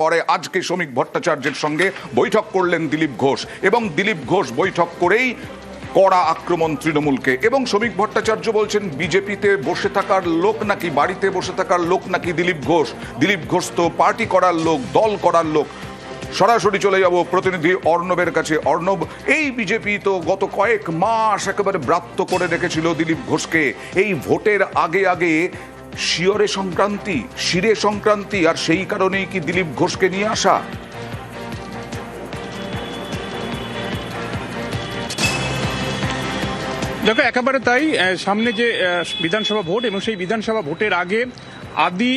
পরে আজকে শ্রমিক ভট্টাচার্যের সঙ্গে বৈঠক করলেন দিলীপ ঘোষ এবং দিলীপ ঘোষ বৈঠক করেই কড়া আক্রমণ তৃণমূলকে। এবং শ্রমিক ভট্টাচার্য বলছেন বিজেপিতে বসে থাকার লোক নাকি, বাড়িতে বসে থাকার লোক নাকি দিলীপ ঘোষ। দিলীপ ঘোষ তো পার্টি করার লোক, দল করার লোক। সরাসরি চলে যাব প্রতিনিধি অর্ণবের কাছে। অর্ণব, এই বিজেপি তো গত কয়েক মাস একেবারে ব্রাত্য করে রেখেছিল দিলীপ ঘোষকে। এই ভোটের আগে আগে শিয়রে সংক্রান্তি, শিরে সংক্রান্তি, আর সেই কারণেই কি দিলীপ ঘোষকে নিয়ে আসা? দেখো, একেবারে তাই। সামনে যে বিধানসভা ভোট এবং সেই বিধানসভা ভোটের আগে আদি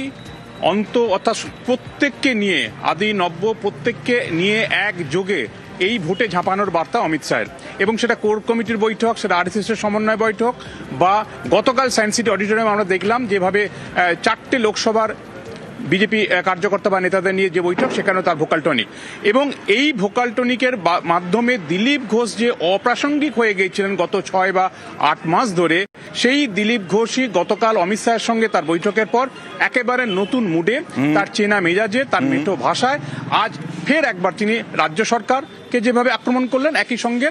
অন্ত অর্থাৎ প্রত্যেককে নিয়ে, আদি নব্য প্রত্যেককে নিয়ে একযোগে এই ভোটে ঝাঁপানোর বার্তা অমিত শাহের। এবং সেটা কোর কমিটির বৈঠক, সেটা আরএসএস এর সমন্বয় বৈঠক, বা গতকাল সায়েন্স সিটি অডিটোরিয়ামে আমরা দেখলাম যেভাবে 4টে লোকসভার বিজেপি কার্যকর্তা বা নেতাদের নিয়ে যে বৈঠক, সেখানেও তার ভোকাল টনিক। এবং এই ভোকাল টনিকের মাধ্যমে দিলীপ ঘোষ যে অপ্রাসঙ্গিক হয়ে গিয়েছিলেন গত 6 বা 8 মাস ধরে, সেই দিলীপ ঘোষই গতকাল অমিত শাহের সঙ্গে তার বৈঠকের পর একেবারে নতুন মুডে, তার চেনা মেজাজে, তার মেঠো ভাষায় আজ ফের একবার তিনি রাজ্য সরকারকে যেভাবে আক্রমণ করলেন, একই সঙ্গে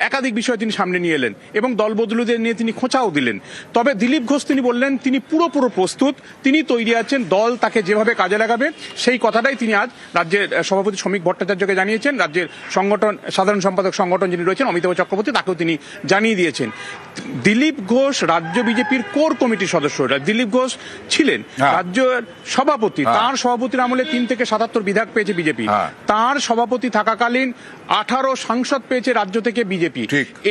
একাধিক বিষয় তিনি সামনে নিয়ে এলেন এবং দলবদলুদের নিয়ে তিনি খোঁচাও দিলেন। তবে দিলীপ ঘোষ তিনি বললেন তিনি পুরোপুরো প্রস্তুত, তিনি তৈরি আছেন, দল তাকে যেভাবে কাজে লাগাবে সেই কথাটাই তিনি আজ রাজ্যের সভাপতি শ্রমিক ভট্টাচার্যকে জানিয়েছেন। রাজ্যের সংগঠন সাধারণ সম্পাদক সংগঠন যিনি রয়েছেন অমিতাভ চক্রবর্তী, তাকেও তিনি জানিয়ে দিয়েছেন। দিলীপ ঘোষ রাজ্য বিজেপির কোর কমিটির সদস্য। দিলীপ ঘোষ ছিলেন রাজ্যের সভাপতি। তার সভাপতির আমলে 3 থেকে 77 বিধায়ক পেয়েছে বিজেপি। তার সভাপতি থাকাকালীন 18 সাংসদ পেয়েছে রাজ্য থেকে বিজেপি।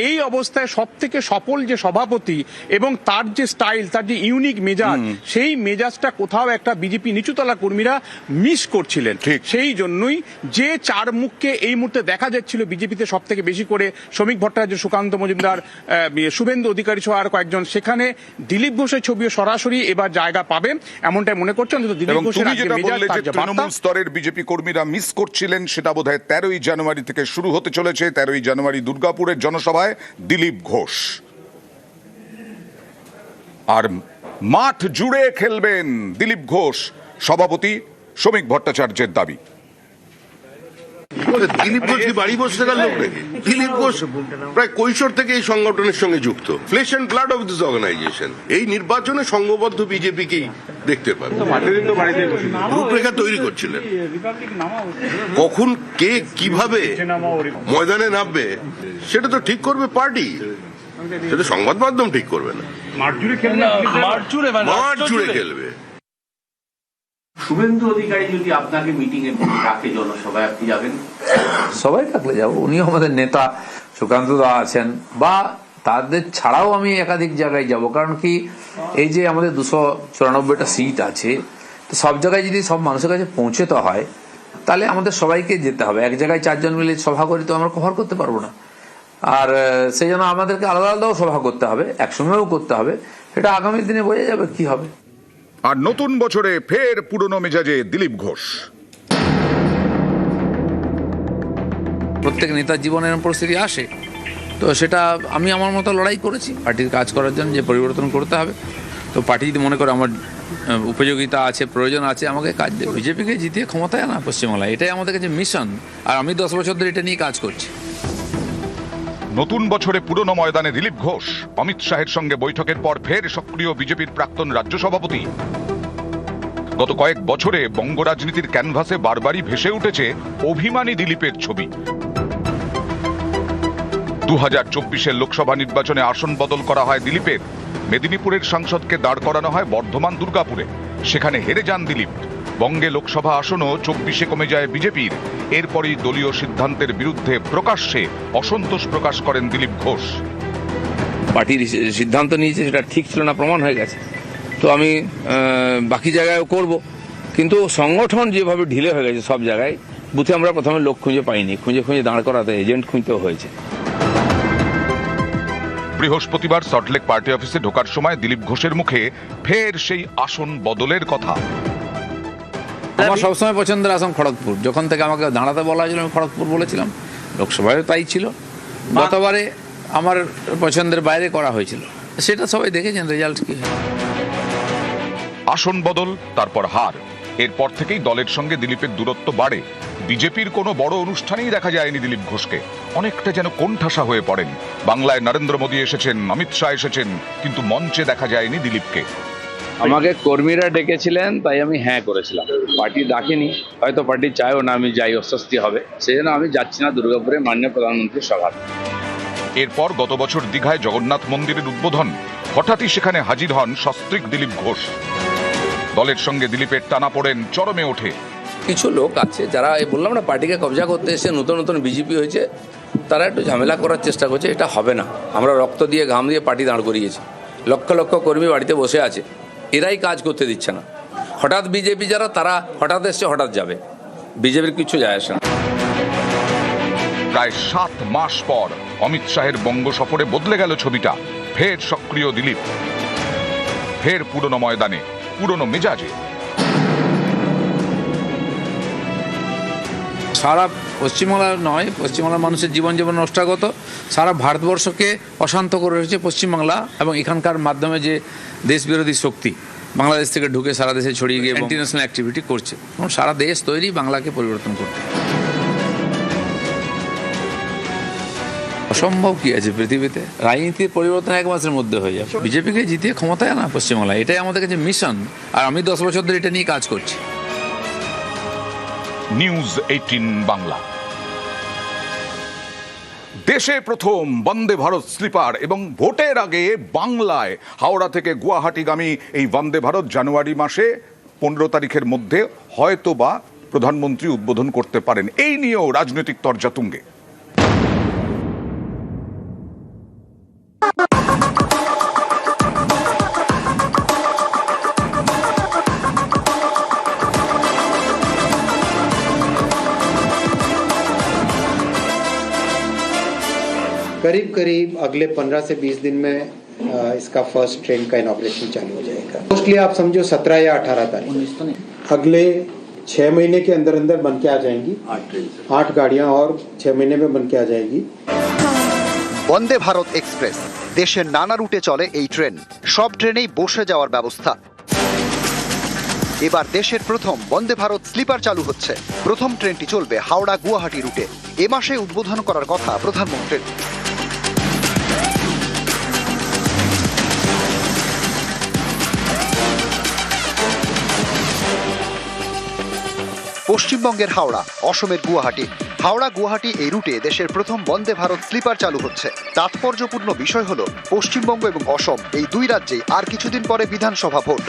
এই অবস্থায় সব থেকে সফল যে সভাপতি এবং তার যে স্টাইল, তার যে ইউনিক মেজাজ, সেই মেজাজটা কোথাও একটা বিজেপি নিচুতলা কর্মীরা মিস করছিলেন। সেই জন্যই যে 4 মুখকে এই মুহূর্তে দেখা যাচ্ছিল বিজেপিতে সব থেকে বেশি করে, শ্রমিক ভট্টাচার্য, সুকান্ত মজুমদার, শুভেন্দু অধিকারী সহ আর কয়েকজন, সেখানে দিলীপ ঘোষের ছবিও সরাসরি এবার জায়গা পাবে এমনটাই মনে করছেন। দিলীপ ঘোষের তৃণমূল স্তরের বিজেপি কর্মীরা মিস করছিলেন, সেটা বোধহয় 13ই জানুয়ারি থেকে শুরু হতে চলেছে। 13ই জানুয়ারি দুর্গাপুরের জনসভায় দিলীপ ঘোষ, আর মাঠ জুড়ে খেলবেন দিলীপ ঘোষ, সভাপতি শ্রমিক ভট্টাচার্যের দাবি। দিলীপ ঘোষ কি বাড়ি বসে থাকার লোক নাকি? দিলীপ ঘোষ প্রায় কৈশোর থেকে এই সংগঠনের সঙ্গে যুক্ত, flesh and blood of this organisation. এই নির্বাচনে সংঘবদ্ধ বিজেপিকেই দেখতে পাবে। রূপরেখা তৈরি করছিলেন, কখন কে কিভাবে ময়দানে নামবে সেটা তো ঠিক করবে পার্টি, সেটা সংবাদ মাধ্যম ঠিক করবে না। মাঠ জুড়ে খেলবে। শুভেন্দু অধিকারী যদি আপনাকে মিটিং এ ডাকে, জনসভায়, আপনি যাবেন? সবাই ডাকলে যাবো। উনিও আমাদের নেতা, সুকান্ত দা আছেন, বা তাদের ছাড়াও আমি একাধিক জায়গায় যাব। কারণ কি, এই যে আমাদের 294টা সিট আছে, তো সব জায়গায় যদি সব মানুষের কাছে পৌঁছতে হয়, তাহলে আমাদের সবাইকে যেতে হবে। এক জায়গায় 4 জন মিলে সভা করি তো আমরা কভার করতে পারবো না। আর সেই জন্য আমাদেরকে আলাদা আলাদাও সভা করতে হবে, একসঙ্গেও করতে হবে। সেটা আগামী দিনে বোঝা যাবে কি হবে। আর নতুন বছরে ফের পুরনো মেজাজে দিলীপ ঘোষ। প্রত্যেক নেতার জীবনে এরকম পরিস্থিতি আসে, তো সেটা আমি আমার মতো লড়াই করেছি পার্টির কাজ করার জন্য, যে পরিবর্তন করতে হবে। তো পার্টি যদি মনে করে আমার উপযোগিতা আছে, প্রয়োজন আছে, আমাকে কাজ দেবে। বিজেপিকে জিতিয়ে ক্ষমতায় আনা পশ্চিমবাংলায়, এটাই আমাদের কাছে মিশন। আর আমি 10 বছর ধরে এটা নিয়ে কাজ করছি। নতুন বছরে পুরনো ময়দানে দিলীপ ঘোষ। অমিত শাহের সঙ্গে বৈঠকের পর ফের সক্রিয় বিজেপির প্রাক্তন রাজ্য সভাপতি। গত কয়েক বছরে বঙ্গ রাজনীতির ক্যানভাসে বারবারই ভেসে উঠেছে অভিমানী দিলীপের ছবি। 2024-এর লোকসভা নির্বাচনে আসন বদল করা হয় দিলীপের। মেদিনীপুরের সাংসদকে দাঁড় করানো হয় বর্ধমান দুর্গাপুরে, সেখানে হেরে যান দিলীপ। বঙ্গে লোকসভা আসনও 24-এ কমে যায় বিজেপির। এরপরই দলীয় সিদ্ধান্তের বিরুদ্ধে প্রকাশ্যে অসন্তোষ প্রকাশ করেন দিলীপ ঘোষ। পার্টির সিদ্ধান্ত নিয়েছে, সেটা ঠিক ছিল না, প্রমাণ হয়ে গেছে। তো আমি বাকি জায়গায়ও করব, কিন্তু সংগঠন যেভাবে ঢিলে হয়ে গেছে সব জায়গায়, বুথে আমরা প্রথমে লোক খুঁজে পাইনি, খুঁজে দাঁড় করাতে এজেন্ট খুঁজতেও হয়েছে। বৃহস্পতিবার সল্টলেক পার্টি অফিসে ঢোকার সময় দিলীপ ঘোষের মুখে ফের সেই আসন বদলের কথা। আমার সবসময় পছন্দের আসন খড়গপুর। যখন থেকে আমাকে দাঁড়াতে বলা হয়েছিল আমি খড়গপুর বলেছিলাম, লোকসভায় তাই ছিল। গতবারে আমার পছন্দের বাইরে করা হয়েছিল, সেটা সবাই দেখেছেন রেজাল্ট কি। আসন বদল, তারপর হার। এরপর থেকেই দলের সঙ্গে দিলীপের দূরত্ব বাড়ে। বিজেপির কোনো বড় অনুষ্ঠানেই দেখা যায়নি দিলীপ ঘোষকে। অনেকটা যেন কোণঠাসা হয়ে পড়েন। বাংলায় নরেন্দ্র মোদী এসেছেন, অমিত শাহ এসেছেন, কিন্তু মঞ্চে দেখা যায়নি দিলীপকে। আমাকে কর্মীরা ডেকেছিলেন, তাই আমি হ্যাঁ করেছিলাম। পার্টি ডাকেনি, হয়তো পার্টি চায়ও না আমি যাই, অস্বস্তি হবে, সেই জন্য আমি যাচ্ছি না দুর্গাপুরে মাননীয় প্রধানমন্ত্রীর সভা। এরপর গত বছর দীঘায় জগন্নাথ মন্দিরের উদ্বোধন। হঠাৎই সেখানে হাজির হন সস্ত্রীক দিলীপ ঘোষ। দলের সঙ্গে দিলীপের টানাপোড়েন চরমে ওঠে। কিছু লোক আছে যারা এই বললাম না পার্টিকে কবজা করতে এসে নতুন নতুন বিজেপি হয়েছে, তারা একটু ঝামেলা করার চেষ্টা করছে। এটা হবে না। আমরা রক্ত দিয়ে ঘাম দিয়ে পার্টি দাঁড় করিয়েছি, লক্ষ লক্ষ কর্মী বাড়িতে বসে আছে, এরাই কাজ করতে দিচ্ছে না। হঠাৎ বিজেপি যারা, তারা হঠাৎ এসছে হঠাৎ যাবে, বিজেপির কিছু যায় আসে না। প্রায় 7 মাস পর অমিত শাহের বঙ্গ সফরে বদলে গেল ছবিটা। ফের সক্রিয় দিলীপ, ফের পুরনো ময়দানে, পুরনো মেজাজে। সারা পশ্চিমবাংলা নয়, পশ্চিমবাংলার মানুষের জীবন জীবন নষ্টাগত, সারা ভারতবর্ষকে অশান্ত করে রয়েছে পশ্চিমবাংলা এবং এখানকার মাধ্যমে যে দেশ বিরোধী শক্তি বাংলাদেশ থেকে ঢুকে সারা দেশে ছড়িয়ে গিয়ে ইন্টারন্যাশনাল অ্যাক্টিভিটি করছে। এবং সারা দেশ তৈরি বাংলাকে পরিবর্তন করতে। অসম্ভব কি আছে পৃথিবীতে? রাজনীতির পরিবর্তন 1 মাসের মধ্যে হয়ে যাবে। বিজেপিকে জিতিয়ে ক্ষমতায় আনা পশ্চিমবাংলায়, এটাই আমাদের কাছে মিশন। আর আমি 10 বছর ধরে এটা নিয়ে কাজ করছি। নিউজ 18 বাংলা। দেশে প্রথম বন্দে ভারত স্লিপার এবং ভোটের আগে বাংলায় হাওড়া থেকে গুয়াহাটিগামী এই বন্দে ভারত জানুয়ারি মাসে 15 তারিখের মধ্যে হয়তো বা প্রধানমন্ত্রী উদ্বোধন করতে পারেন। এই নিয়েও রাজনৈতিক তরজা তুঙ্গে। करीब करीब अगले 15 से 20 दिन में इसका फर्स्ट ट्रेन का इनॉग्रेशन चालू हो जाएगा। मोस्टली आप समझो 17 या 18 तारीख अगले 6 महीने के अंदर अंदर बन के आ जाएंगी। 8 गाड़ियां और 6 महीने में बन के आ जाएगी। বন্দে ভারত এক্সপ্রেস দেশের নানা রুটে চলে এই ট্রেন। সব ট্রেনেই বসে যাওয়ার ব্যবস্থা। এবার দেশের প্রথম বন্দে ভারত স্লিপার চালু হচ্ছে। প্রথম ট্রেনটি চলবে হাওড়া গুয়াহাটি রুটে। এ মাসে উদ্বোধন করার কথা প্রধানমন্ত্রীর। পশ্চিমবঙ্গের হাওড়া, অসমের গুয়াহাটি। হাওড়া গুয়াহাটি এই রুটে দেশের প্রথম বন্দে ভারত স্লিপার চালু হচ্ছে। তাৎপর্যপূর্ণ বিষয় হলো পশ্চিমবঙ্গ এবং অসম এই 2 রাজ্যেই আর কিছুদিন পরে বিধানসভা ভোট।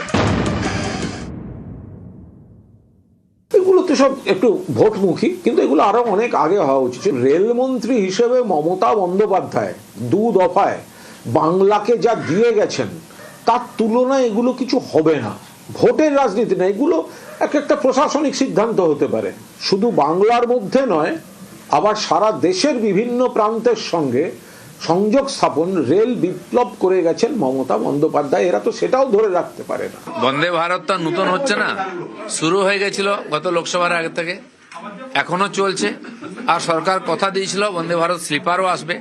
এগুলো তো সব একটু ভোটমুখী, কিন্তু এগুলো আরো অনেক আগে হওয়া উচিত। রেলমন্ত্রী হিসেবে মমতা বন্দ্যোপাধ্যায় 2 দফায় বাংলাকে যা দিয়ে গেছেন তার তুলনায় এগুলো কিছু হবে না। ভোটের রাজনীতি না, এগুলো একটা প্রশাসনিক সিদ্ধান্ত হতে পারে। শুধু বাংলার মধ্যে নয়, আবার সারা দেশের বিভিন্ন প্রান্তের সঙ্গে সংযোগ স্থাপন, রেল বিপ্লব করে গেছেন মমতা বন্দ্যোপাধ্যায়। এরা তো সেটাও ধরে রাখতে পারে না। বন্দে ভারত তো নতুন হচ্ছে না, শুরু হয়ে গেছিল গত লোকসভার আগে থেকে, এখনো চলছে। আর সরকার কথা দিয়েছিল বন্দে ভারত স্লিপারও আসবে,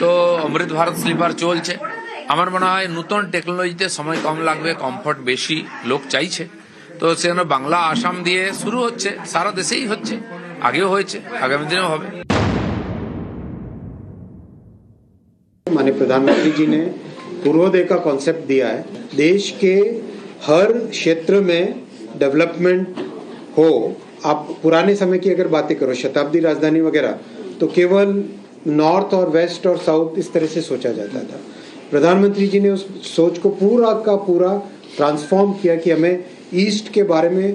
তো অমৃত ভারত স্লিপার চলছে। আমার মনে হয় নতুন টেকনোলজিতে সময় কম লাগবে, কমফোর্ট বেশি লোক চাইছে, তো সেজন্য বাংলা আসাম দিয়ে শুরু হচ্ছে। সারা দেশেই হচ্ছে, আগেও হয়েছে, আগামী দিনেও হবে। माननीय प्रधानमंत्री जी ने पूर्वोदय का कॉन्सेप्ट दिया है। देश के हर क्षेत्र में डेवलपमेंट हो। आप पुराने समय की अगर बातें करो, शताब्दी राजधानी वगैरह, तो केवल नॉर्थ और वेस्ट और साउथ इस तरह से सोचा जाता था। प्रधानमंत्री जी ने उस सोच को पूरा का पूरा ट्रांसफॉर्म किया कि हमें ईस्ट के बारे में,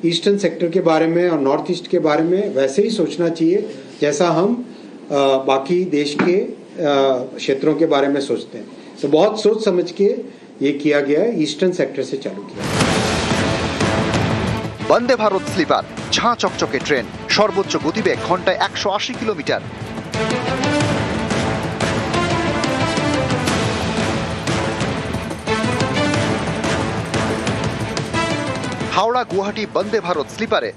ईस्टर्न सेक्टर के बारे में और नॉर्थ ईस्ट के बारे में वैसे ही सोचना चाहिए जैसा हम बाकी देश के क्षेत्रों के बारे में सोचते हैं। तो बहुत सोच समझ के ये किया गया है, ईस्टर्न सेक्टर से चालू किया। বন্দে ভারত স্লিপার, ঝাঁ চকচকে ট্রেন, সর্বোচ্চ গতিবেগ ঘন্টায় 180 কিলোমিটার। হাওড়া গুয়াহাটি বন্দে ভারত স্লিপারে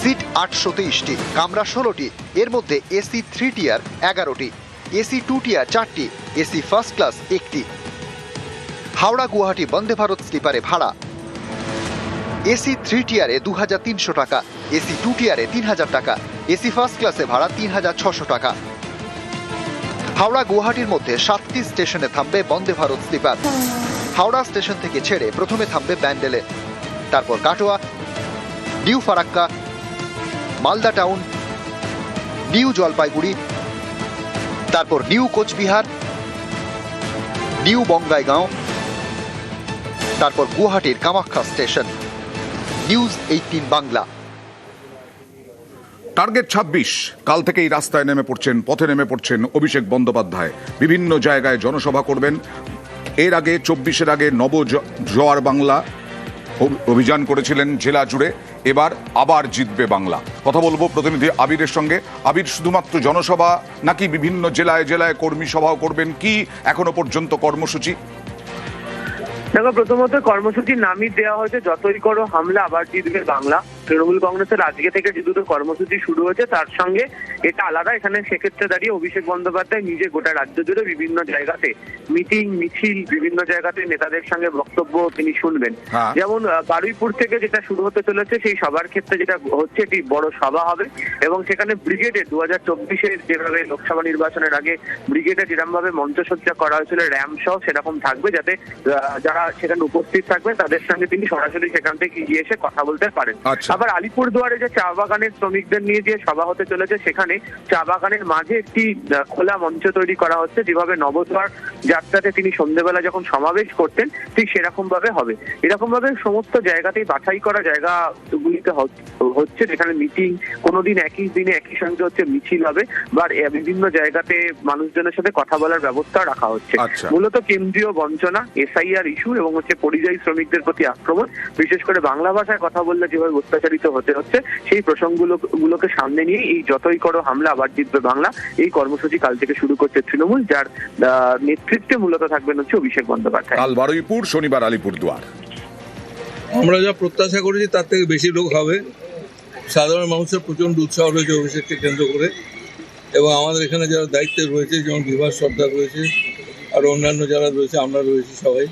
সিট 823টি, কামরা 16টি। এর মধ্যে এসি 3 টিয়ার 11টি, এসি 2 টিয়ার 4টি, এসি ফার্স্ট ক্লাস 1টি। হাওড়া গুয়াহাটি বন্দে ভারত স্লিপারে ভাড়া এসি 3 টিয়ারে 2300 টাকা, এসি 2 টিয়ারে 3000 টাকা, এসি ফার্স্ট ক্লাসে ভাড়া 3600 টাকা। হাওড়া গুয়াহাটির মধ্যে 7টি স্টেশনে থামবে বন্দে ভারত স্লিপার। হাওড়া স্টেশন থেকে ছেড়ে প্রথমে থামবে ব্যান্ডেলে, তারপর Katwa, new Farakka, Malda town, new Jalpaiguri, তারপর নিউ কোচবিহার, নিউ বঙ্গাইগাঁও, তারপর গুয়াহাটির Kamakhya station. News 18 Bangla. Target 26, কাল থেকেই রাস্তায় নেমে পড়ছেন, পথে নেমে পড়ছেন অভিষেক বন্দ্যোপাধ্যায়। বিভিন্ন জায়গায় জনসভা করবেন। এর আগে 24-এর আগে জোয়ার বাংলা অভিযান করেছিলেন জেলা জুড়ে। এবার আবার জিতবে বাংলা। কথা বলবো প্রতিনিধি আবিরের সঙ্গে। আবির, শুধুমাত্র জনসভা নাকি বিভিন্ন জেলায় জেলায় কর্মী সভাও করবেন? কি এখনো পর্যন্ত কর্মসূচি? দেখো, প্রথমত কর্মসূচির নামই দেওয়া হয়েছে যতই করো হামলা আবার জিতবে বাংলা। তৃণমূল কংগ্রেসের আজকে থেকে যে দুটো কর্মসূচি শুরু হয়েছে তার সঙ্গে এটা আলাদা। এখানে সেক্ষেত্রে দাঁড়িয়ে অভিষেক বন্দ্যোপাধ্যায় নিজে গোটা রাজ্য জুড়ে বিভিন্ন জায়গাতে মিটিং মিছিল, বিভিন্ন জায়গাতে নেতাদের সঙ্গে বক্তব্য তিনি শুনবেন। যেমন বারুইপুর থেকে যেটা শুরু হতে চলেছে, সেই সবার ক্ষেত্রে যেটা হচ্ছে একটি বড় সভা হবে এবং সেখানে ব্রিগেডে 2024-এর যেভাবে লোকসভা নির্বাচনের আগে ব্রিগেডে যেরকম ভাবে মঞ্চসজ্জা করা হয়েছিল র্যাম্প সহ, সেরকম থাকবে, যাতে যারা সেখানে উপস্থিত থাকবেন তাদের সঙ্গে তিনি সরাসরি সেখান থেকে গিয়ে এসে কথা বলতে পারেন। আবার আলিপুরদুয়ারে যে চা বাগানের শ্রমিকদের নিয়ে যে সভা হতে চলেছে, সেখানে চা বাগানের মাঝে একটি খোলা মঞ্চ তৈরি করা হচ্ছে, যেভাবে নবদ্বার যাত্রাতে তিনি সন্ধ্যেবেলা যখন সমাবেশ করতেন ঠিক সেরকম ভাবে হবে। এরকম ভাবে সমস্ত জায়গাতেই বাছাই করা জায়গাগুলিতে হচ্ছে, যেখানে মিটিং কোনোদিন একই দিনে একই সঙ্গে হচ্ছে, মিছিল হবে বা বিভিন্ন জায়গাতে মানুষজনের সাথে কথা বলার ব্যবস্থা রাখা হচ্ছে। মূলত কেন্দ্রীয় বঞ্চনা, এসআইআর ইস্যু এবং হচ্ছে পরিযায়ী শ্রমিকদের প্রতি আক্রমণ, বিশেষ করে বাংলা ভাষায় কথা বললে যেভাবে অত্যাচারিত হতে হচ্ছে, সেই প্রসঙ্গগুলোকে সামনে নিয়ে এই যতই করো হামলা আবার জিতবে বাংলা এই কর্মসূচি কাল থেকে শুরু করছে তৃণমূল, যার নেতৃত্বে মূলত থাকবেন হচ্ছে অভিষেক বন্দ্যোপাধ্যায়। কাল বারুইপুর, শনিবার আলিপুরদুয়ার। আমরা যা প্রত্যাশা করেছি তার থেকে বেশি লোক হবে। সাধারণ মানুষের প্রচন্ড উৎসাহ রয়েছে অভিষেককে কেন্দ্র করে, এবং আমাদের এখানে যারা দায়িত্বে রয়েছে, যেমন বিভাস সর্দার রয়েছে আর অন্যান্য যারা রয়েছে, আমরা রয়েছি, সবাই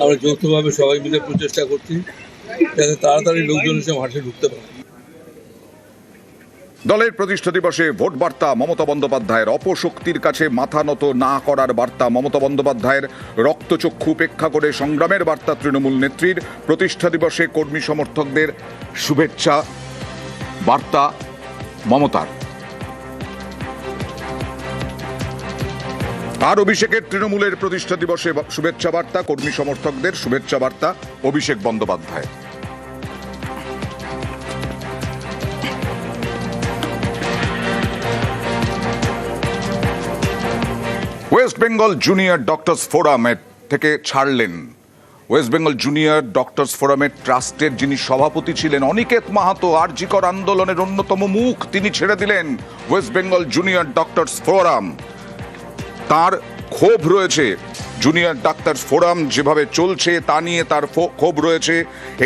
আমরা যৌথভাবে সবাই মিলে প্রচেষ্টা করছি যাতে তাড়াতাড়ি লোকজন এসে মাঠে ঢুকতে পারে। দলের প্রতিষ্ঠা দিবসে ভোট বার্তা মমতা বন্দ্যোপাধ্যায়ের। অপশক্তির কাছে মাথা নত না করার বার্তা মমতা বন্দ্যোপাধ্যায়ের। রক্তচক্ষু উপেক্ষা করে সংগ্রামের বার্তা তৃণমূল নেত্রীর। প্রতিষ্ঠা দিবসে কর্মী সমর্থকদের শুভেচ্ছা বার্তা মমতার। আর অভিষেকের তৃণমূলের প্রতিষ্ঠা দিবসে শুভেচ্ছা বার্তা, কর্মী সমর্থকদের শুভেচ্ছা বার্তা Abhishek Bandyopadhyay. West Bengal junior doctors ফোরামের থেকে ছাড়লেন। ওয়েস্ট বেঙ্গল জুনিয়র ডক্টরস ফোরামের ট্রাস্টের যিনি সভাপতি ছিলেন অনিকেত মাহাতো, আরজি কর আন্দোলনের অন্যতম মুখ, তিনি ছেড়ে দিলেন West Bengal junior doctors forum. তার ক্ষোভ রয়েছে জুনিয়র ডাক্তার ফোরাম যেভাবে চলছে তা নিয়ে তার ক্ষোভ রয়েছে।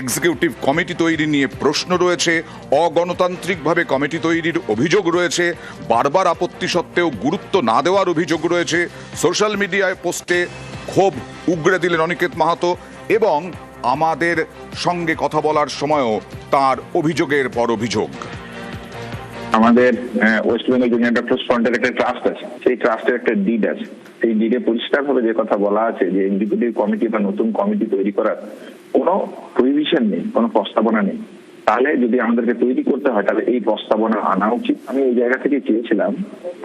এক্সিকিউটিভ কমিটি তৈরি নিয়ে প্রশ্ন রয়েছে, অগণতান্ত্রিকভাবে কমিটি তৈরির অভিযোগ রয়েছে, বারবার আপত্তি সত্ত্বেও গুরুত্ব না দেওয়ার অভিযোগ রয়েছে। সোশ্যাল মিডিয়ায় পোস্টে ক্ষোভ উগরে দিলেন অনিকেত মাহাতো এবং আমাদের সঙ্গে কথা বলার সময়ও তার অভিযোগের পর অভিযোগ। আমাদের ওয়েস্ট বেঙ্গল জুনিয়র ডক্টরস ফ্রন্টের একটা ট্রাস্ট আছে, সেই ট্রাস্টের একটা ডিড আছে। সেই ডিডে পরিষ্কার ভাবে যে কথা বলা আছে যে এক্সিকিউটিভ কমিটি বা নতুন কমিটি তৈরি করার কোনো প্রভিশন নেই, কোনো প্রস্তাবনা নেই। তাহলে যদি আমাদেরকে তৈরি করতে হয় তাহলে এই প্রস্তাবনা আনা উচিত। আমি এই জায়গা থেকে চেয়েছিলাম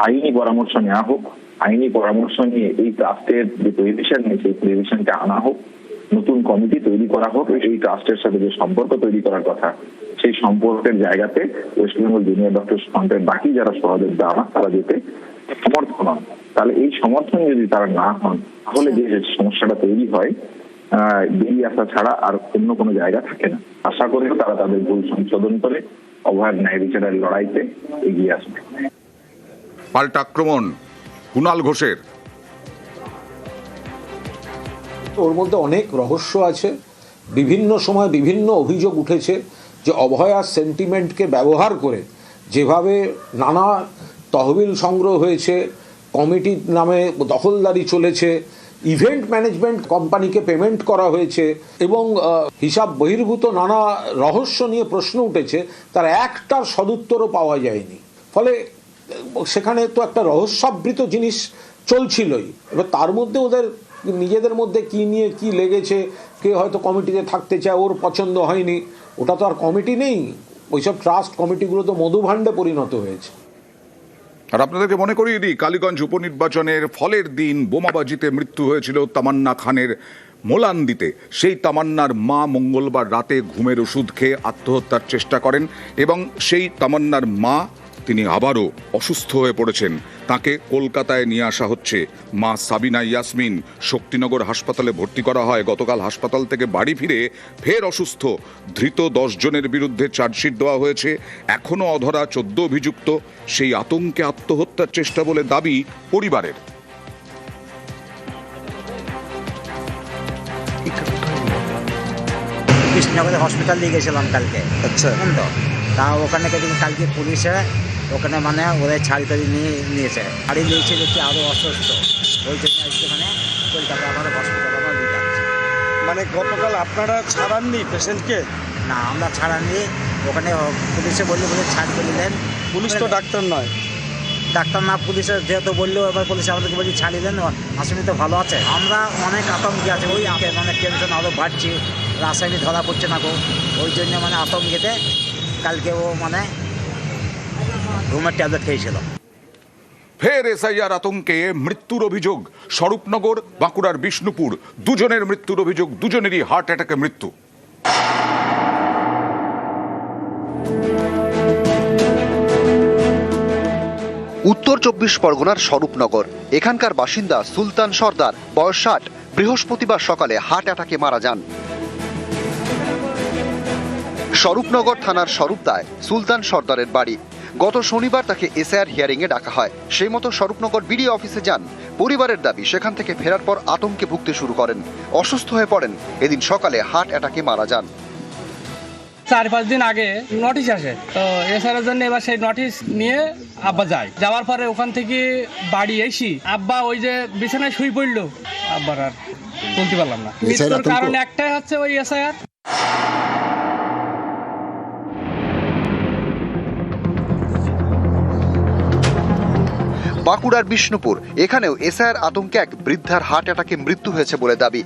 আইনি পরামর্শ নেওয়া হোক, আইনি পরামর্শ নিয়ে এই ট্রাস্টের যে প্রভিশন নেই সেই প্রভিশনটা আনা হোক, নতুন কমিটি তৈরি করা হোক, এই ট্রাস্টের সাথে যে সম্পর্ক তৈরি করার কথা সেই সম্পর্কের জায়গাতে ওয়েস্ট বেঙ্গল জুনিয়র ডক্টরস ফ্রন্টের বাকি যারা সহযোদ্ধা আমার তারা যেতে সমর্থন হন। তাহলে এই সমর্থন যদি তারা না হন তাহলে যে সমস্যাটা তৈরি হয় বেরিয়ে আসা ছাড়া আর অন্য কোনো জায়গা থাকে না। আশা করি তারা তাদের ভুল সংশোধন করে অভয়ের ন্যায় বিচারের লড়াইতে এগিয়ে আসবে। পাল্টা আক্রমণ কুণাল ঘোষের। ওর মধ্যে অনেক রহস্য আছে। বিভিন্ন সময় বিভিন্ন অভিযোগ উঠেছে যে অভয়ার সেন্টিমেন্টকে ব্যবহার করে যেভাবে নানা তহবিল সংগ্রহ হয়েছে, কমিটির নামে দখলদারি চলেছে ইভেন্ট ম্যানেজমেন্ট কোম্পানিকে পেমেন্ট করা হয়েছে এবং হিসাব বহির্ভূত নানা রহস্য নিয়ে প্রশ্ন উঠেছে, তার একটার সদুত্তরও পাওয়া যায়নি। ফলে সেখানে তো একটা রহস্যাবৃত জিনিস চলছিলই। এবার তার মধ্যে ওদের নিজেদের মধ্যে কি নিয়ে কি লেগেছে, কে হয়তো কমিটিতে থাকতে চায়, ওর পছন্দ হয়নি, ওটা তো আর কমিটি নেই, ওইসব ট্রাস্ট কমিটিগুলো তো মধুভাণ্ডে পরিণত হয়েছে। আর আপনাদেরকে মনে করিয়ে দিই, কালীগঞ্জ উপনির্বাচনের ফলের দিন বোমাবাজিতে মৃত্যু হয়েছিল তামান্না খানের মোলান্দিতে। সেই তামান্নার মা মঙ্গলবার রাতে ঘুমের ওষুধ খেয়ে আত্মহত্যার চেষ্টা করেন এবং সেই তামান্নার মা তিনি আবারও অসুস্থ হয়ে পড়েছেন। তাকে কলকাতায় নিয়ে আসা হচ্ছে। মা সাবিনা ইয়াসমিন শক্তিনগর হাসপাতালে ভর্তি করা হয়। গতকাল হাসপাতাল থেকে বাড়ি ফিরে ফের অসুস্থ। ধৃত 10 জনের বিরুদ্ধে চার্জশিট দেওয়া হয়েছে। এখনও অধরা 14 অভিযুক্ত। সেই আতঙ্কে আত্মহত্যার চেষ্টা বলে দাবি পরিবারের। কৃষ্ণনগরে হসপিটাল নিয়ে গেছিলাম কালকে। আচ্ছা, তো তা ওখানে কালকে পুলিশে ওখানে মানে ওদের ছাড়ি টাড়ি নিয়েছে। ছাড়ি নিয়েছে দেখছি আরও অসুস্থ, ওই জন্য আজকে মানে কলকাতা আবার হসপিটাল আমার নিয়ে যাচ্ছে। মানে গতকাল আপনারা ছাড়াননি পেশেন্টকে? না, আমরা ছাড়াননি। ওখানে পুলিশে বললে ছাড়তে দিলেন। পুলিশ তো ডাক্তার নয়। ডাক্তার না, পুলিশের যেহেতু বললো, এবার পুলিশ আমাদেরকে বলছি ছাড়িলেন, আসামি তো ভালো আছে। আমরা অনেক আতঙ্কে আছে, ওই মানে টেনশন আরও বাড়ছে, আসামি ধরা পড়ছে না গো, ওই জন্য মানে আতঙ্কেতে কালকে ও মানে ঘুমের ট্যাবলেট খেয়েছিল। ফের এসআইআর আতঙ্কে মৃত্যুর অভিযোগ। স্বরূপনগর, বাঁকুড়ার বিষ্ণুপুর, দুজনের মৃত্যুর অভিযোগ। দুজনেরই হার্ট অ্যাটাকে মৃত্যু। উত্তর 24 পরগনার স্বরূপনগর, এখানকার বাসিন্দা সুলতান সর্দার, বয়স 60, বৃহস্পতিবার সকালে হার্ট অ্যাটাকে মারা যান। স্বরূপনগর থানার স্বরূপদায় সুলতান সর্দারের বাড়ি। গত শনিবার তাকে এসআইআর হিয়ারিংয়ে ডাকা হয়। সেই মতো স্বরূপনগর বিডিও অফিসে যান। পরিবারের দাবি সেখান থেকে ফেরার পর আতঙ্কে ভুগতে শুরু করেন, অসুস্থ হয়ে পড়েন। এদিন সকালে হার্ট অ্যাটাকে মারা যান। 4-5 দিন আগে নোটিশ আসে, তো এসআইআর জন্য এবার সেই নোটিশ নিয়ে আব্বা যায়। যাওয়ার পরে ওখান থেকে বাড়ি এসি আব্বা ওই যে বিছানায় শুয়ে পড়লো, আব্বার আর বলতে পারলাম না। মৃত্যুর কারণ একটাই হচ্ছে ওই এসআইআর। বাঁকুড়ার বিষ্ণুপুর, এখানেও এসআইআর আতঙ্কে এক বৃদ্ধার হার্ট অ্যাটাকে মৃত্যু হয়েছে বলে দাবি।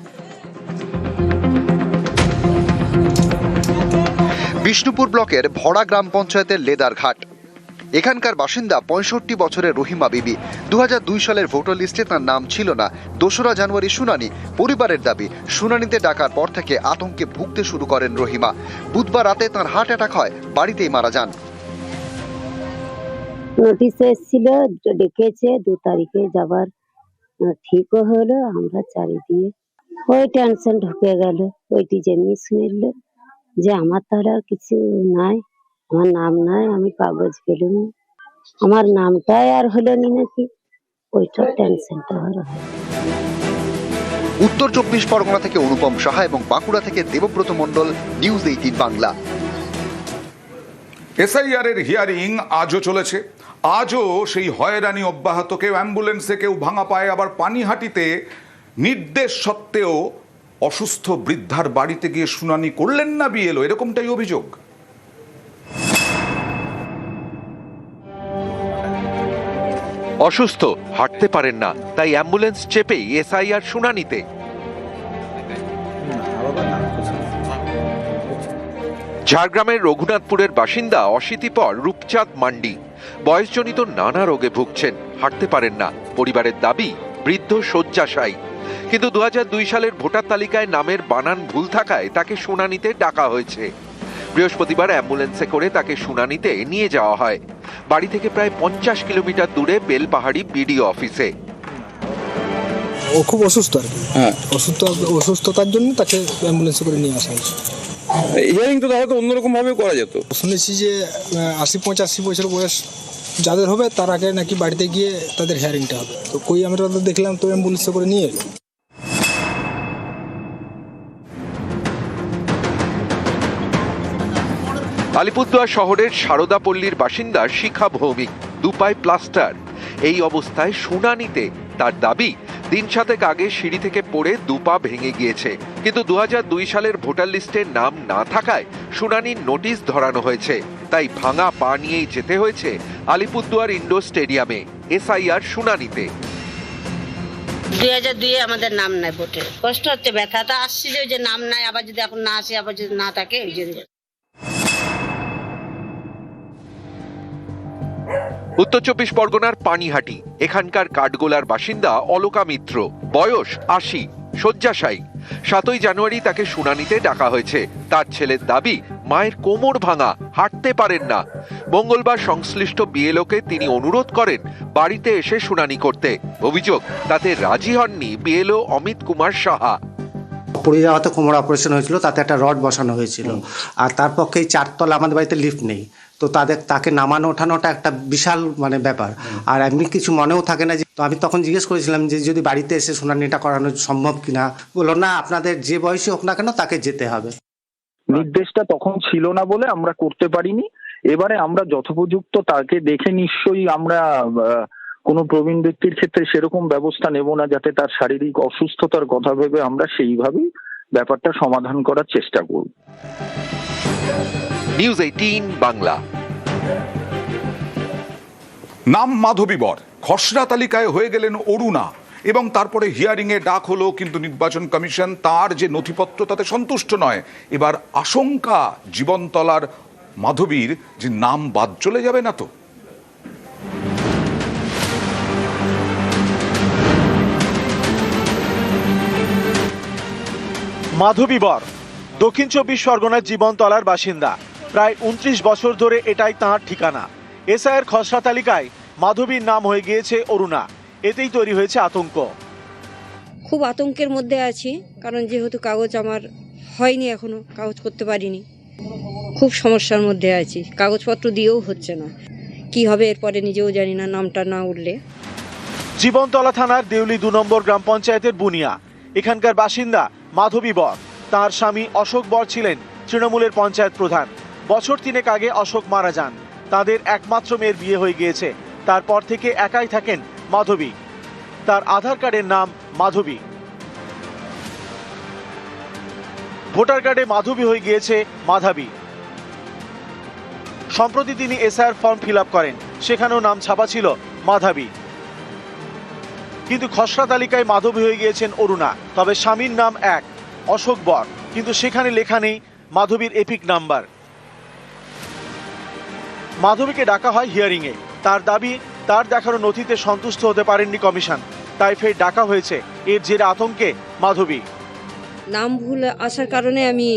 বিষ্ণুপুর ব্লকের ভরা গ্রাম পঞ্চায়েতের লেদারঘাট, এখানকার বাসিন্দা 65 বছরের রহিমা বিবি। 2002 সালের ভোটার লিস্টে তার নাম ছিল না। 2রা জানুয়ারি শুনানি। পরিবারের দাবি শুনানিতে ডাকার পর থেকে আতঙ্কে ভুগতে শুরু করেন রহিমা। বুধবার রাতে তার হার্ট অ্যাটাক হয়, বাড়িতেই মারা যান। নোটিশ এসেছিল, ডেকেছে 2 তারিখে যাবার, ঠিকও হলো। আমরা চারিদিকে ওই টেনশন ঢুকে গেল। ওইটি যেমনি শুনল যে আমার তাহলে আর কিছু নাই, আমার নাম নাই, আমি কাগজ পেলুম, আমার নামটাই আর হলো নি নাকি, ওইটা টেনশনটা হলো। উত্তর 24 পরগনা থেকে অনুপম সাহা এবং বাঁকুড়া থেকে দেবব্রত মণ্ডল, নিউজ 18 বাংলা। এসআইআর এর হিয়ারিং আজও চলেছে। আজও সেই হয়রানি অব্যাহত। কেউ অ্যাম্বুলেন্সে, কেউ ভাঙা পায়ে, আবার পানিহাটিতে নির্দেশ সত্ত্বেও অসুস্থ বৃদ্ধার বাড়িতে গিয়ে শুনানি করলেন না বিএলও, এরকমটাই অভিযোগ। অসুস্থ, হাঁটতে পারেন না, তাই অ্যাম্বুলেন্স চেপেই এসআইআর শুনানিতে। ঝাড়গ্রামের রঘুনাথপুরের বাসিন্দা অশীতিপর রূপচাঁদ মান্ডি বয়সজনিত নানা রোগে ভুগছেন, হাঁটতে পারেন না। পরিবারের দাবি বৃদ্ধ শয্যাশায়ী, কিন্তু 2002 সালের ভোটার তালিকায় নামের বানান ভুল থাকায় তাকে শুনানিতে ডাকা হয়েছে। বৃহস্পতিবার অ্যাম্বুলেন্সে করে তাকে শুনানিতে নিয়ে যাওয়া হয়। বাড়ি থেকে প্রায় 50 কিলোমিটার দূরে বেলপাহাড়ি বিডিও অফিসে। ও খুব অসুস্থ আর কি, অসুস্থতার জন্য তাকে অ্যাম্বুলেন্সে করে নিয়ে আসা হয়েছে। হিয়ারিং তো তাহলে তো অন্যরকম ভাবে করা যেত। শুনেছি যে 80-85 বছর বয়স যাদের হবে তার আগে নাকি বাড়িতে গিয়ে তাদের হিয়ারিংটা হবে। তো কই আমরা তো দেখলাম তো অ্যাম্বুলেন্সে করে নিয়ে এলো। আলিপুরদুয়ার শহরের সারদাপল্লীর বাসিন্দা শিখা ভৌমিক, 2 পায়ে প্লাস্টার। এই অবস্থায় শুনানিতে তার দাবি দিন সাতেক আগে সিঁড়ি থেকে পড়ে দুপা ভেঙে গিয়েছে, কিন্তু 2002 সালের ভোটার লিস্টে নাম না থাকায় শুনানির নোটিশ ধরানো হয়েছে। তাই ভাঙা পা নিয়েই যেতে হয়েছে আলিপুরদুয়ার ইন্ডোর স্টেডিয়ামে এসআইআর শুনানিতে। 2002 আমাদের নাম নাই ভোটে, কষ্ট হচ্ছে, ব্যথাটা আসছে যে নাম নাই, আবার যদি এখন না আসে, আবার যদি না থাকে ওই জন্য। উত্তর 24 পরগনার পানিহাটি, এখানকার কাঠগোলার বাসিন্দা অলকা মিত্র, বয়স 80, শয্যাশায়ী। 7ই জানুয়ারি তাকে শুনানিতে ডাকা হয়েছে। তার ছেলের দাবি, মায়ের কোমর ভাঙা, হাঁটতে পারেন না। মঙ্গলবার সংশ্লিষ্ট বিএলওকে তিনি অনুরোধ করেন বাড়িতে এসে শুনানি করতে। অভিযোগ, তাতে রাজি হননি বিএলও অমিত কুমার সাহা। পড়ে যাওয়াতে কোমর অপারেশন হয়েছিল, তাতে একটা রড বসানো হয়েছিল, আর তার পক্ষে 4 তলা আমাদের বাড়িতে লিফট নেই, তো তাকে নামানো ওঠানোটা একটা বিশাল ব্যাপার, আর এমনি কিছু মনেও থাকে না। তো আমি তখন জিজ্ঞেস করেছিলাম যে যদি বাড়িতে এসে শুনানিটা করানো সম্ভব কিনা। বললো না, আপনাদের যে বয়সী হোক না কেন তাকে যেতে হবে। নির্দেশটা তখন ছিল না বলে আমরা করতে পারিনি। এবারে আমরা যথোপযুক্ত তাকে দেখে নিশ্চয়ই আমরা কোনো প্রবীণ ব্যক্তির ক্ষেত্রে সেরকম ব্যবস্থা নেব না, যাতে তার শারীরিক অসুস্থতার কথা ভেবে আমরা সেইভাবেই ব্যাপারটা সমাধান করার চেষ্টা করব। নিউজ 18 বাংলা। নাম মাধবী বর, খসড়া তালিকায় হয়ে গেলেন অরুণা, এবং তারপরে হিয়ারিং এ ডাক হলো, কিন্তু নির্বাচন কমিশন তার যে নথিপত্র তাতে সন্তুষ্ট নয়। এবার আশঙ্কা জীবনতলার মাধবীর যে নাম বাদ চলে যাবে না তো। মাধবী বর দক্ষিণ 24 পরগনার জীবনতলার বাসিন্দা। প্রায় 29 বছর ধরে এটাই তাঁর ঠিকানা। এসআইয়ের খসড়া তালিকায় মাধবীর নাম হয়ে গিয়েছে অরুণা। এতেই তৈরি হয়েছে আতঙ্ক। খুব আতঙ্কের মধ্যে আছি, কারণ যেহেতু কাগজ আমার হয়নি, এখনো কাগজ করতে পারিনি, খুব সমস্যার মধ্যে আছি। কাগজপত্র দিয়েও হচ্ছে না, কি হবে এরপরে নিজেও জানি না, নামটা না উঠলে। জীবনতলা থানার দেউলি 2 নম্বর গ্রাম পঞ্চায়েতের বুনিয়া। এখানকার বাসিন্দা মাধবী বর। তাঁর স্বামী অশোক বর ছিলেন তৃণমূলের পঞ্চায়েত প্রধান। বছর 3 আগে অশোক মারা যান। তাদের একমাত্র মেয়ের বিয়ে হয়ে গিয়েছে। তারপর থেকে একাই থাকেন মাধবী। তার আধার কার্ডের নাম মাধবী। ভোটার কার্ডে মাধবী হয়ে গিয়েছে মাধাবী। সম্প্রতি তিনি এসআইআর ফর্ম ফিল আপ করেন, সেখানেও নাম ছাপা ছিল মাধাবী। কিন্তু খসড়া তালিকায় মাধবী হয়ে গিয়েছেন অরুণা। তবে স্বামীর নাম এক, অশোক বর, কিন্তু সেখানে লেখা নেই মাধবীর এপিক নাম্বার। মাধবীকে ডাকা হয় হিয়ারিং এ। তার দাবি, তার দেখানো নথিতে সন্তুষ্ট হতে পারেননি কমিশন, তাই ফের ডাকা হয়েছে। এর জেরে আতঙ্কে মাধবী। নাম ভুল আসার কারণে আমি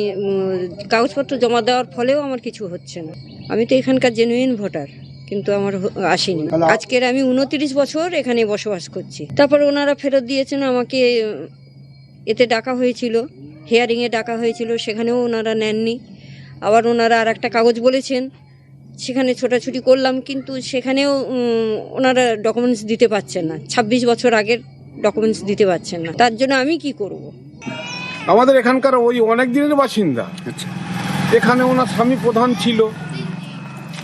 কাগজপত্র জমা দেওয়ার ফলেও আমার কিছু হচ্ছে না। আমি তো এখানকার জেনুইন ভোটার, কিন্তু আমার আসেনি। আজকের আমি 29 বছর এখানে বসবাস করছি। তারপর ওনারা ফেরত দিয়েছেন আমাকে। এতে ডাকা হয়েছিল, হিয়ারিংয়ে ডাকা হয়েছিল, সেখানেও ওনারা নেননি। আবার ওনারা আর একটা কাগজ বলেছেন, সেখানে ছোটাছুটি করলাম, কিন্তু সেখানেও ওনারা ডকুমেন্টস দিতে পারছেন না। 26 বছর আগের ডকুমেন্টস দিতে পারছেন না। তার জন্য আমি কি করব? আমাদের এখানকার ওই অনেক দিনের বাসিন্দা। এখানে ওনার স্বামী প্রধান ছিল,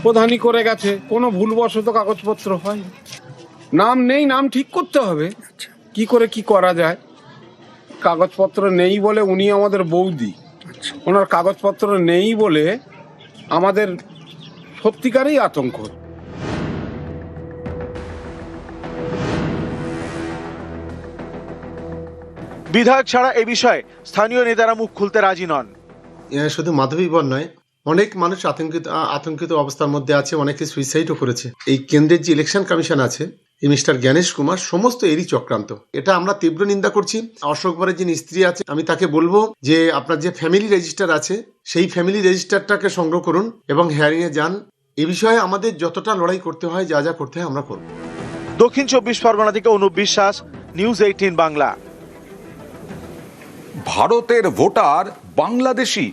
প্রধানই করে গেছে, কোনো ভুলবশত কাগজপত্র হয়, নাম নেই, নাম ঠিক করতে হবে। কি করে কি করা যায়? কাগজপত্র নেই বলে উনি আমাদের বৌদি, ওনার কাগজপত্র নেই বলে আমাদের সত্যিকারেই আতঙ্ক। বিধায়ক ছাড়া এ বিষয়ে স্থানীয় নেতারা মুখ খুলতে রাজি নন। শুধু মাধবী বর নয়, অনেক মানুষ আতঙ্কিত অবস্থার মধ্যে আছে, অনেকে সুইসাইডও করেছে। এই কেন্দ্রের যে ইলেকশন কমিশন আছে, এই মিস্টার জ্ঞানেশ কুমার, সমস্ত এরই চক্রান্ত। এটা আমরা তীব্র নিন্দা করছি। অশোক বরের যিনি স্ত্রী আছে, আমি তাকে বলবো যে আপনার যে ফ্যামিলি রেজিস্টার আছে, সেই ফ্যামিলি রেজিস্টারটাকে সংগ্রহ করুন এবং হিয়ারিং এ যান। এ বিষয়ে আমাদের যতটা লড়াই করতে হয়, যা যা করতে হয় আমরা করব। দক্ষিণ 24 পরগনা থেকে অনুপ বিশ্বাস, নিউজ 18 বাংলা। ভারতের ভোটার বাংলাদেশি,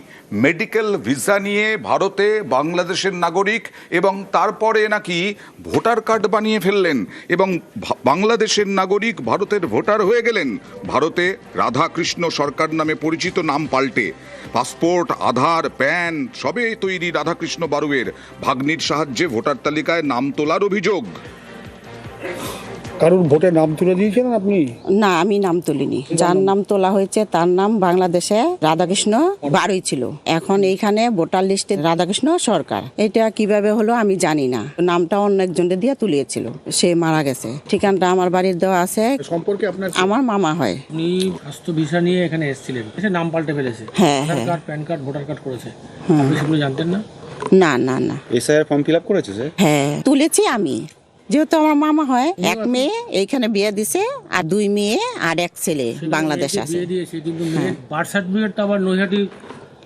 মেডিকেল ভিসা নিয়ে ভারতে বাংলাদেশের নাগরিক, এবং তারপরে নাকি ভোটার কার্ড বানিয়ে ফেললেন এবং বাংলাদেশের নাগরিক ভারতের ভোটার হয়ে গেলেন। ভারতে রাধাকৃষ্ণ সরকার নামে পরিচিত নাম পাল্টে পাসপোর্ট, আধার, প্যান সবে তৈরি রাধাকৃষ্ণ বারুয়ের ভাগ্নির সাহায্যে ভোটার তালিকায় নাম তোলার অভিযোগ। কারোর ভোটে নাম তুলে দিয়েছেন আপনি? না, আমি নাম তুলিনি। যার নাম তোলা হয়েছে তার নাম বাংলাদেশে রাধাকৃষ্ণ বারোই ছিল, এখন এইখানে ভোটার লিস্টে রাধাকৃষ্ণ সরকার। এটা কিভাবে হলো আমি জানি না। নামটা অন্য একজনের দিয়ে তুলিয়েছিল, সে মারা গেছে। ঠিকানাটা আমার বাড়ির দেওয়া আছে। সম্পর্কে আপনার আমার মামা হয়। উনি স্বাস্থ্য ভিসা নিয়ে এখানে এসেছিলেন, এসে নাম পাল্টে ফেলেছে। হ্যাঁ, আধার হ্যাঁ। Card, pan card, voter card করেছে। আপনি সেগুলো জানতেন না? না না না। এসআইআর ফর্ম ফিল আপ করেছে স্যার? হ্যাঁ, তুলেছি আমি, যেহেতু আমার মামা হয়। এক মেয়ে এইখানে বিয়ে দিছে, আর 2 মেয়ে আর 1 ছেলে বাংলাদেশ আছে। বিয়ে দিয়েছে, কিন্তু মেয়ের বার্থ সার্টিফিকেটটা আবার নৈহাটি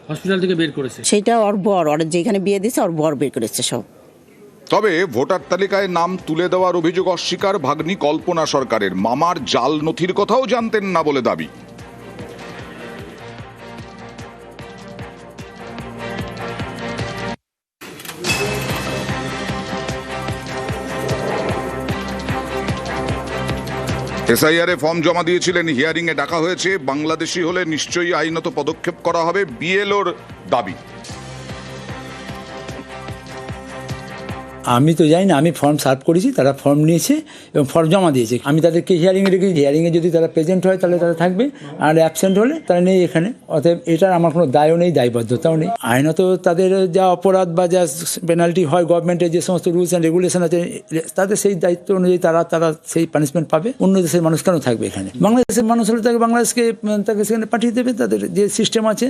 হসপিটাল থেকে বের করেছে। সেটা ওর বর, ওর যেখানে বিয়ে দিছে ওর বর বের করেছে সব। তবে ভোটার তালিকায় নাম তুলে দেওয়ার অভিযোগ অস্বীকার ভাগ্নি কল্পনা সরকারের। মামার জাল নথির কথাও জানতেন না বলে দাবি। এসআইআর ফর্ম জমা দিয়েছিলেন, হিয়ারিং এ ডাকা হয়েছে। বাংলাদেশি হলে নিশ্চয়ই আইনত পদক্ষেপ করা হবে, বিএলওর দাবি। আমি তো জানি না, আমি ফর্ম সার্ভ করেছি, তারা ফর্ম নিয়েছে এবং ফর্ম জমা দিয়েছে। আমি তাদেরকে হিয়ারিংয়ে রেখেছি, হিয়ারিংয়ে যদি তারা প্রেজেন্ট হয় তাহলে তারা থাকবে, আর অ্যাবসেন্ট হলে তারা নেই এখানে। অতএব এটার আমার কোনো দায়ও নেই, দায়বদ্ধতাও নেই। আইনত তাদের যা অপরাধ বা যা পেনাল্টি হয়, গভর্নমেন্টের যে সমস্ত রুলস অ্যান্ড রেগুলেশন আছে, তাদের সেই দায়িত্ব অনুযায়ী তারা সেই পানিশমেন্ট পাবে। অন্য দেশের মানুষ কেন থাকবে এখানে? বাংলাদেশের মানুষ হলে তাকে বাংলাদেশকে তাকে সেখানে পাঠিয়ে দেবে, তাদের যে সিস্টেম আছে।